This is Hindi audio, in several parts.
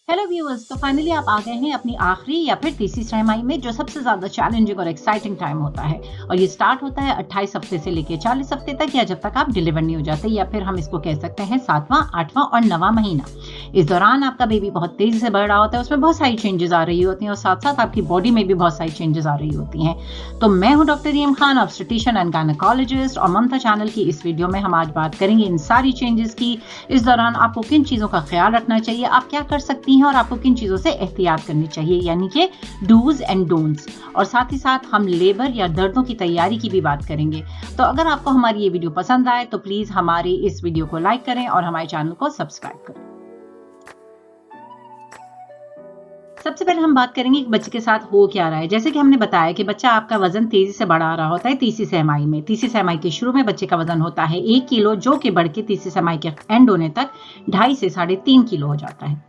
हेलो व्यूअर्स, तो फाइनली आप आ गए हैं अपनी आखिरी या फिर तीसरी तिमाही में, जो सबसे ज्यादा चैलेंजिंग और एक्साइटिंग टाइम होता है। और ये स्टार्ट होता है 28 हफ्ते से लेकर 40 हफ्ते तक, या जब तक आप डिलीवर नहीं हो जाते, या फिर हम इसको कह सकते हैं 7वां, 8वां और 9वां महीना। इस दौरान आपका बेबी बहुत तेजी से बढ़ रहा होता है, उसमें बहुत सारी चेंजेस आ रही होती हैं और साथ साथ आपकी बॉडी में भी बहुत सारी चेंजेस आ रही होती हैं। तो मैं हूं doctor Reem Khan, obstetrician and gynaecologist, और ममता चैनल की इस वीडियो में हम आज बात करेंगे इन सारी चेंजेस की। इस दौरान आपको किन चीजों का ख्याल रखना चाहिए, आप क्या कर सकती हैं और आपको किन चीजों से एहतियात करनी चाहिए, यानी कि डूज एंड डोंट्स। और साथ ही साथ हम लेबर या दर्दों की तैयारी की भी बात करेंगे। तो अगर आपको हमारी ये वीडियो पसंद आए तो प्लीज हमारी इस वीडियो को लाइक करें और हमारे चैनल को सब्सक्राइब करें। सबसे पहले हम बात करेंगे कि बच्चे के साथ हो क्या रहा है। जैसे कि हमने बताया कि बच्चा आपका वजन तेजी से बढ़ा रहा होता है तीसरी तिमाही में। तीसरी तिमाही के शुरू में बच्चे का वजन होता है 1 किलो, जो कि बढ़ के तीसरी तिमाही के एंड होने तक 2.5 से 3.5 किलो हो जाता है।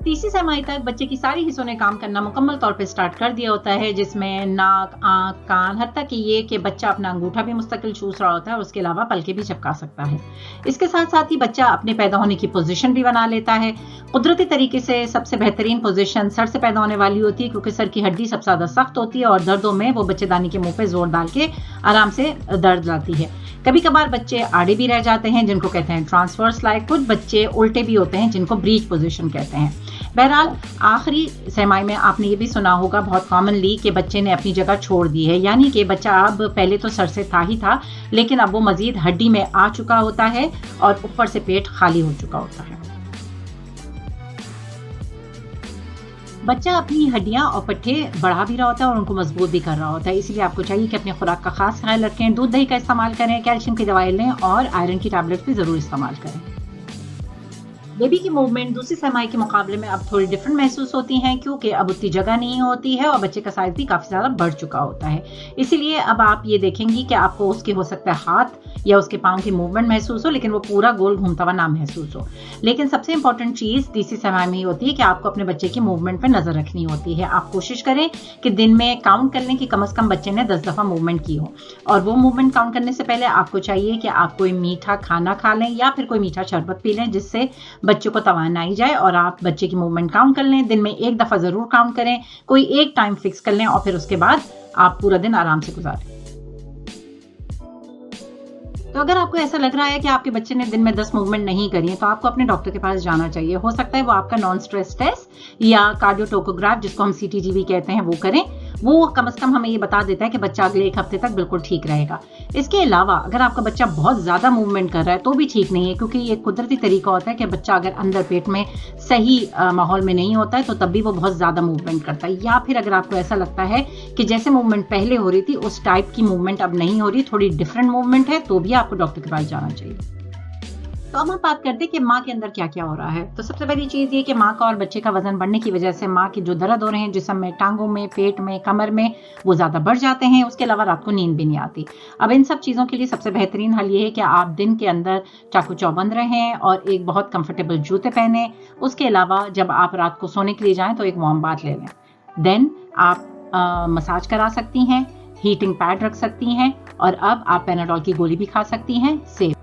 तीसरी तिमाही तक बच्चे की सारी हिस्सों ने काम करना मुकम्मल तौर पे स्टार्ट कर दिया होता है, जिसमें नाक, आंख, कान, हत्ता कि ये कि बच्चा अपना अंगूठा भी मुस्तकिल चूस रहा होता है और उसके अलावा पलके भी झपका सकता है। इसके साथ साथ ही बच्चा अपने पैदा होने की पोजीशन भी बना लेता है। कुदरती तरीके से सबसे बेहतरीन पोजीशन सर से पैदा होने वाली होती है, क्योंकि सर की हड्डी सबसे ज्यादा सख्त होती है और दर्दों में वो बच्चेदानी के मुंह पे जोर डाल के आराम से दर्द लाती है। कभी कभार बच्चे आड़े भी रह जाते हैं, जिनको कहते हैं ट्रांसवर्स लाइक। कुछ बच्चे उल्टे भी होते हैं, जिनको ब्रीच पोजीशन कहते हैं। बहरहाल आखिरी तिमाही में आपने ये भी सुना होगा बहुत कॉमनली कि बच्चे ने अपनी जगह छोड़ दी है, यानी कि बच्चा अब पहले तो सर से था ही था, लेकिन अब वो मजीद हड्डी में आ चुका होता है और ऊपर से पेट खाली हो चुका होता है। बच्चा अपनी हड्डियां और पट्टे बढ़ा भी रहा होता है और उनको मजबूत भी कर रहा होता है। इसलिए आपको चाहिए कि अपनी खुराक का खास ख्याल रखें, दूध दही का इस्तेमाल करें, कैल्शियम की दवाई लें और आयरन की टैबलेट भी जरूर इस्तेमाल करें। बेबी की मूवमेंट दूसरी तिमाही के मुकाबले में अब थोड़ी डिफरेंट महसूस होती हैं, क्योंकि अब उतनी जगह नहीं होती है और बच्चे का साइज भी काफी ज्यादा बढ़ चुका होता है। इसीलिए अब आप ये देखेंगी कि आपको उसके हो सकता है हाथ या उसके पांव की मूवमेंट महसूस हो, लेकिन वो पूरा गोल घूमता हुआ ना महसूस हो। लेकिन सबसे इंपॉर्टेंट चीज तीसरी तिमाही में होती है कि आपको अपने बच्चे की मूवमेंट पे नजर रखनी होती है। आप कोशिश करें कि दिन में काउंट कर लें कि कम से कम बच्चे ने 10 दफा मूवमेंट की हो। और वो मूवमेंट काउंट करने से पहले आपको चाहिए कि आप कोई मीठा खाना खा लें या फिर कोई मीठा शरबत पी लें, जिससे बच्चों को तवाना आई जाए और आप बच्चे की मूवमेंट काउंट कर लें। दिन में 1 दफा जरूर काउंट करें, कोई एक टाइम फिक्स कर लें और फिर उसके बाद आप पूरा दिन आराम से गुजारें। तो अगर आपको ऐसा लग रहा है कि आपके बच्चे ने दिन में 10 मूवमेंट नहीं करी है, तो आपको अपने डॉक्टर के पास जाना चाहिए। हो सकता है वो आपका नॉन स्ट्रेस टेस्ट या कार्डियोटोकोग्राफ, जिसको हम CTG भी कहते हैं, वो करें। वो कम से कम हमें ये बता देता है कि बच्चा अगले 1 हफ्ते तक बिल्कुल ठीक रहेगा। इसके अलावा अगर आपका बच्चा बहुत ज्यादा मूवमेंट कर रहा है तो भी ठीक नहीं है, क्योंकि ये कुदरती तरीका होता है कि बच्चा अगर अंदर पेट में सही माहौल में नहीं होता है तो तब भी वो बहुत ज्यादा मूवमेंट करता है। या फिर अगर आपको ऐसा लगता है कि जैसे मूवमेंट पहले हो रही थी उस टाइप की मूवमेंट अब नहीं हो रही, थोड़ी डिफरेंट मूवमेंट है, तो भी आपको डॉक्टर के पास जाना चाहिए। तो अब हम बात करते हैं कि माँ के अंदर क्या क्या हो रहा है। तो सबसे पहली चीज ये कि माँ का और बच्चे का वजन बढ़ने की वजह से माँ के जो दर्द हो रहे हैं जिस्म में, टांगों में, पेट में, कमर में, वो ज्यादा बढ़ जाते हैं। उसके अलावा रात को नींद भी नहीं आती। अब इन सब चीजों के लिए सबसे बेहतरीन हल ये है कि आप दिन के अंदर चाकू चौबंद रहें और एक बहुत कंफर्टेबल जूते पहने। उसके अलावा जब आप रात को सोने के लिए जाएं तो एक वार्म बाथ ले लें। देन आप मसाज करा सकती हैं, हीटिंग पैड रख सकती हैं और अब आप पेनाडोल की गोली भी खा सकती हैं। सेफ।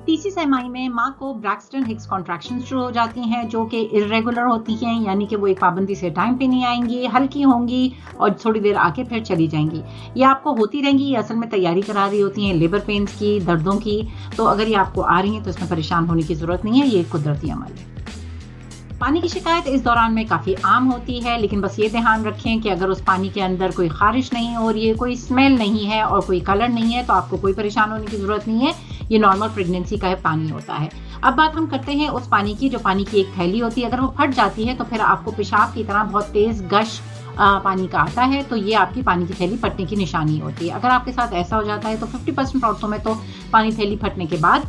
तीसरी तिमाही में माँ को ब्रैक्सटन हिक्स कॉन्ट्रैक्शन शुरू हो जाती हैं, जो कि इरेगुलर होती हैं, यानी कि वो एक पाबंदी से टाइम पे नहीं आएंगी, हल्की होंगी और थोड़ी देर आके फिर चली जाएंगी। ये आपको होती रहेंगी, ये असल में तैयारी करा रही होती हैं लेबर पेन्स की, दर्दों की। तो अगर ये आपको आ रही है तो इसमें परेशान होने की जरूरत नहीं है, ये एक कुदरती अमल है। पानी की शिकायत इस दौरान में काफी आम होती है, लेकिन बस ये ध्यान रखें कि अगर उस पानी के अंदर कोई खारिश नहीं हो रही है, कोई स्मेल नहीं है और कोई कलर नहीं है, तो आपको कोई परेशान होने की जरूरत नहीं है। ये नॉर्मल प्रेगनेंसी का पानी होता है। अब बात हम करते हैं उस पानी की, जो पानी की एक थैली होती है। अगर वो फट जाती है तो फिर आपको पेशाब की तरह बहुत तेज गश पानी का आता है, तो ये आपकी पानी की थैली फटने की निशानी होती है। अगर आपके साथ ऐसा हो जाता है तो 50% औरतों में तो पानी थैली फटने के बाद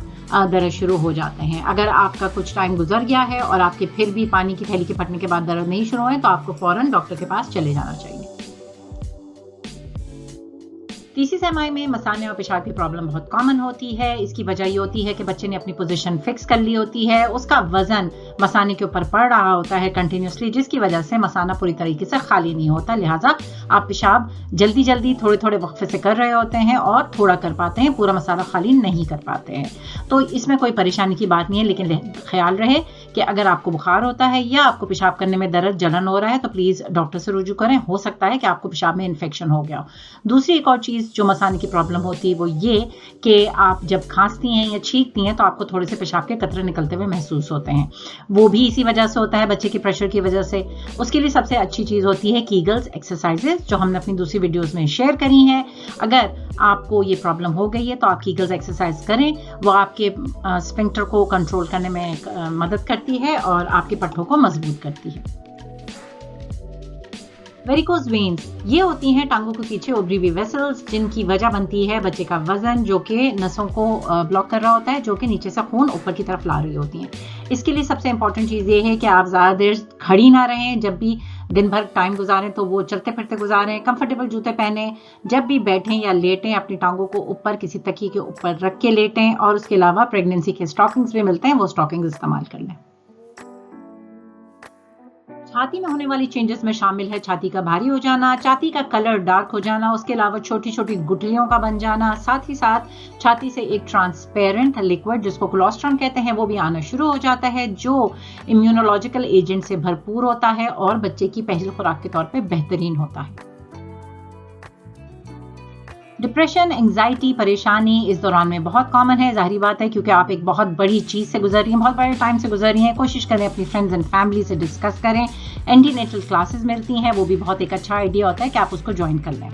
दर्द शुरू हो जाते हैं। अगर आपका कुछ टाइम गुजर गया है और आपके फिर भी पानी की थैली के फटने के बाद दर्द नहीं शुरू हुए, तो आपको फौरन डॉक्टर के पास चले जाना चाहिए। तीसरी तिमाही में मसाने और पेशाब की प्रॉब्लम बहुत कॉमन होती है। इसकी वजह ये होती है कि बच्चे ने अपनी पोजीशन फिक्स कर ली होती है, उसका वजन मसाने के ऊपर पड़ रहा होता है कंटिन्यूसली, जिसकी वजह से मसाना पूरी तरीके से खाली नहीं होता। लिहाजा आप पेशाब जल्दी जल्दी थोड़े थोड़े वक्फे से कर रहे होते हैं और थोड़ा कर पाते हैं, पूरा मसाला खाली नहीं कर पाते हैं। तो इसमें कोई परेशानी की बात नहीं है, लेकिन ख्याल रहे कि अगर आपको बुखार होता है या आपको पेशाब करने में दर्द जलन हो रहा है तो प्लीज डॉक्टर से रुजू करें। हो सकता है कि आपको पेशाब में इन्फेक्शन हो गया हो। दूसरी एक और चीज जो मसाने की प्रॉब्लम होती है वो ये कि आप जब खांसती हैं या छींकती हैं तो आपको थोड़े से पेशाब के कतरे निकलते हुए महसूस होते हैं। वो भी इसी वजह से होता है, बच्चे की प्रेशर की वजह से। उसके लिए सबसे अच्छी चीज होती है कीगल्स एक्सरसाइजेस, जो हमने अपनी दूसरी वीडियोस में शेयर करी हैं। अगर आपको ये प्रॉब्लम हो गई है तो आप कीगल्स एक्सरसाइज करें, वो आपके स्फिंक्टर को कंट्रोल करने में मदद करती है और आपके पट्टों को मजबूत करती है। वेरिकोज वेन्स ये होती हैं टांगों के पीछे उभरी हुई वेसल्स, जिनकी वजह बनती है बच्चे का वजन, जो कि नसों को ब्लॉक कर रहा होता है, जो कि नीचे से खून ऊपर की तरफ ला रही होती हैं। इसके लिए सबसे इंपॉर्टेंट चीज़ ये है कि आप ज़्यादा देर खड़ी ना रहें। जब भी दिन भर टाइम गुजारें तो वो चलते फिरते गुजारें। कंफर्टेबल जूते पहने। जब भी बैठें या लेटें अपनी टांगों को ऊपर किसी तकिए के ऊपर रख के लेटें। और उसके अलावा प्रेगनेंसी के स्टॉकिंग्स भी मिलते हैं, वो स्टॉकिंग्स इस्तेमाल कर लें। छाती में होने वाली चेंजेस में शामिल है छाती का भारी हो जाना, छाती का कलर डार्क हो जाना, उसके अलावा छोटी छोटी गुठलियों का बन जाना, साथ ही साथ छाती से एक ट्रांसपेरेंट लिक्विड जिसको कोलोस्ट्रॉम कहते हैं वो भी आना शुरू हो जाता है, जो इम्यूनोलॉजिकल एजेंट से भरपूर होता है और बच्चे की पहली खुराक के तौर पे बेहतरीन होता है। डिप्रेशन, एंजाइटी, परेशानी इस दौरान में बहुत कॉमन है। जाहिर बात है क्योंकि आप एक बहुत बड़ी चीज से गुजर रही हैं, बहुत बड़े टाइम से गुजर रही हैं। कोशिश करें अपनी फ्रेंड्स एंड फैमिली से डिस्कस करें। एंटीनेटल क्लासेस मिलती हैं, वो भी बहुत एक अच्छा आइडिया होता है कि आप उसको ज्वाइन कर लें।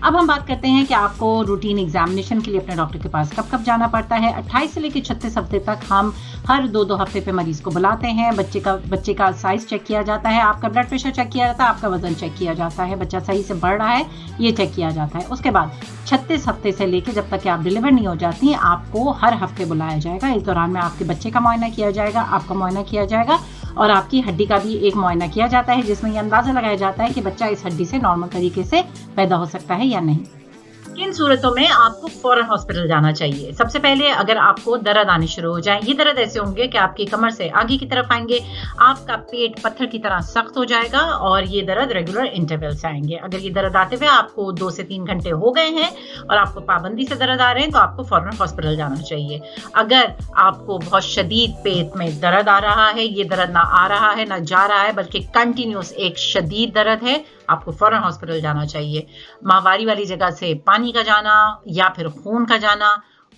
अब हम बात करते हैं कि आपको रूटीन एग्जामिनेशन के लिए अपने डॉक्टर के पास कब कब जाना पड़ता है। 28 से लेकर 36 हफ्ते तक हम हर 2-2 हफ्ते पे मरीज को बुलाते हैं। बच्चे का साइज चेक किया जाता है, आपका ब्लड प्रेशर चेक किया जाता है, आपका वजन चेक किया जाता है, बच्चा सही से बढ़ रहा है ये चेक किया जाता है। उसके बाद 36 हफ्ते से लेकर जब तक कि आप डिलीवर नहीं हो जाती आपको हर हफ्ते बुलाया जाएगा। इस दौरान में आपके बच्चे का मुआयना किया जाएगा, आपका मुआयना किया जाएगा और आपकी हड्डी का भी एक मुआयना किया जाता है, जिसमें यह अंदाजा लगाया जाता है कि बच्चा इस हड्डी से नॉर्मल तरीके से पैदा हो सकता है या नहीं। किन सूरतों में आपको फौरन हॉस्पिटल जाना चाहिए? सबसे पहले अगर आपको दर्द आने शुरू हो जाए, ये दर्द ऐसे होंगे कि आपकी कमर से आगे की तरफ आएंगे, आपका पेट पत्थर की तरह सख्त हो जाएगा और ये दर्द रेगुलर इंटरवल से आएंगे। अगर ये दर्द आते हुए आपको 2 से 3 घंटे हो गए हैं और आपको पाबंदी से दर्द आ रहे हैं तो आपको फौरन हॉस्पिटल जाना चाहिए। अगर आपको बहुत शदीद पेट में दर्द आ रहा है, ये दर्द ना आ रहा है ना जा रहा है बल्कि कंटिन्यूस एक शदीद दर्द है, आपको फौरन हॉस्पिटल जाना चाहिए। माहवारी वाली जगह से पानी का जाना या फिर खून का जाना,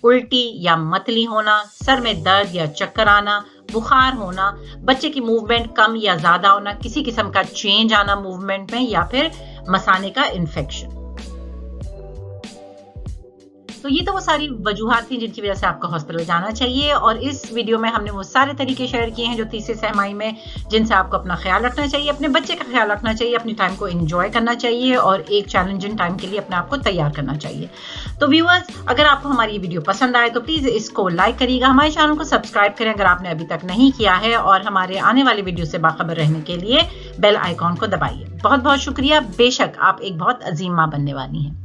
उल्टी या मतली होना, सर में दर्द या चक्कर आना, बुखार होना, बच्चे की मूवमेंट कम या ज्यादा होना, किसी किस्म का चेंज आना मूवमेंट में या फिर मसाने का इन्फेक्शन। तो ये तो वो सारी वजूहात थी जिनकी वजह से आपको हॉस्पिटल जाना चाहिए। और इस वीडियो में हमने वो सारे तरीके शेयर किए हैं जो तीसरी सहमाई में, जिनसे आपको अपना ख्याल रखना चाहिए, अपने बच्चे का ख्याल रखना चाहिए, अपनी टाइम को एंजॉय करना चाहिए और एक चैलेंजिंग टाइम के लिए अपने आप को तैयार करना चाहिए। तो व्यूअर्स, अगर आपको हमारी ये वीडियो पसंद आए तो प्लीज इसको लाइक करिएगा, हमारे चैनल को सब्सक्राइब करें अगर आपने अभी तक नहीं किया है, और हमारे आने वाली वीडियो से बाखबर रहने के लिए बेल आइकॉन को दबाइए। बहुत बहुत शुक्रिया। बेशक आप एक बहुत अजीम माँ बनने वाली हैं।